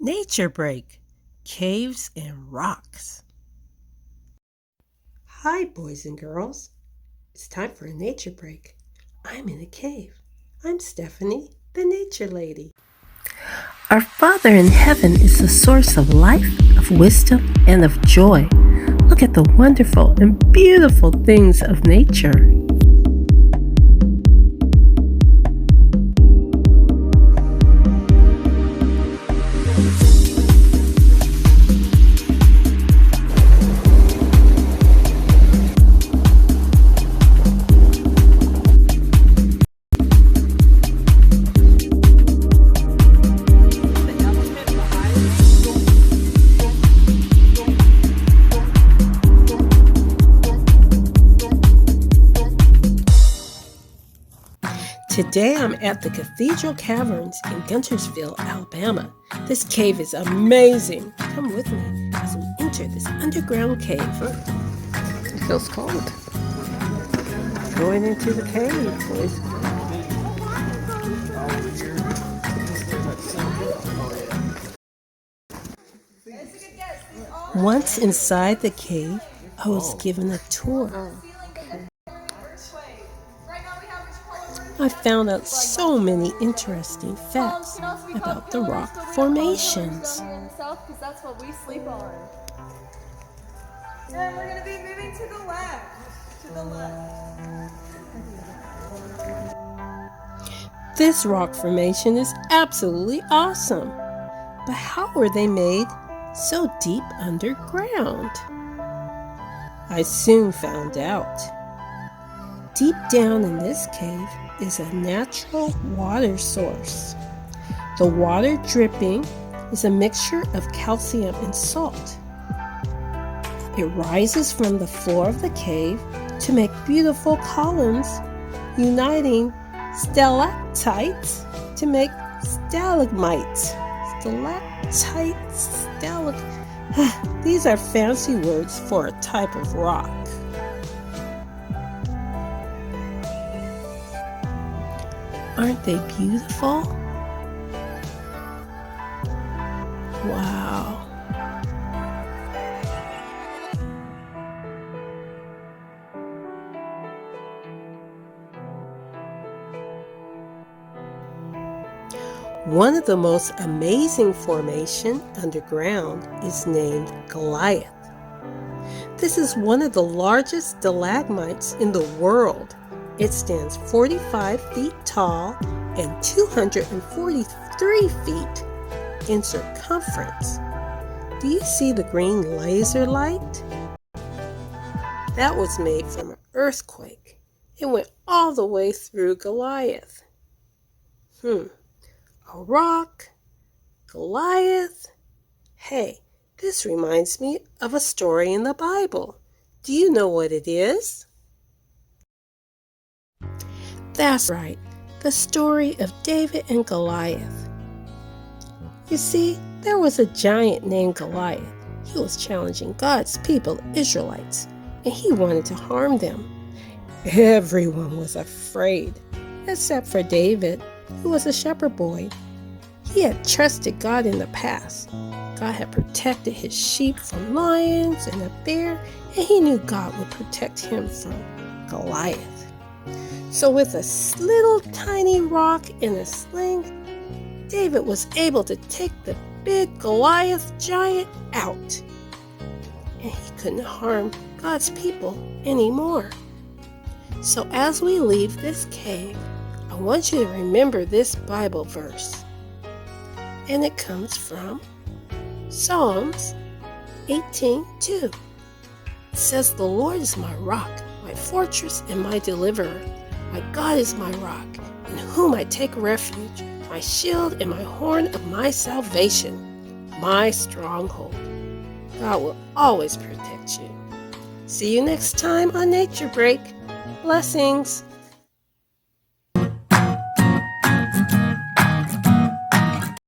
Nature Break, Caves and Rocks. Hi, boys and girls. It's time for a nature break. I'm in a cave. I'm Stephanie, the nature lady. Our Father in heaven is the source of life, of wisdom, and of joy. Look at the wonderful and beautiful things of nature. Today I'm at the Cathedral Caverns in Guntersville, Alabama. This cave is amazing. Come with me as we enter this underground cave. It feels cold. Going into the cave, boys. Once inside the cave, I was given a tour. I found out so many interesting facts about the rock formations. That's what we sleep on. And we're going to be moving to the left. To the left. This rock formation is absolutely awesome. But how were they made so deep underground? I soon found out. Deep down in this cave is a natural water source. The water dripping is a mixture of calcium and salt. It rises from the floor of the cave to make beautiful columns, uniting stalactites to make stalagmites. Stalactites, These are fancy words for a type of rock. Aren't they beautiful? Wow. One of the most amazing formations underground is named Goliath. This is one of the largest stalagmites in the world. It stands 45 feet tall and 243 feet in circumference. Do you see the green laser light? That was made from an earthquake. It went all the way through Goliath. A rock? Goliath? Hey, this reminds me of a story in the Bible. Do you know what it is? That's right, the story of David and Goliath. You see, there was a giant named Goliath. He was challenging God's people, the Israelites, and he wanted to harm them. Everyone was afraid, except for David, who was a shepherd boy. He had trusted God in the past. God had protected his sheep from lions and a bear, and he knew God would protect him from Goliath. So with a little tiny rock and a sling, David was able to take the big Goliath giant out. And he couldn't harm God's people anymore. So as we leave this cave, I want you to remember this Bible verse. And it comes from Psalms 18:2. It says, "The Lord is my rock, my fortress and my deliverer. My God is my rock, in whom I take refuge, my shield and my horn of my salvation, my stronghold." God will always protect you. See you next time on Nature Break. Blessings.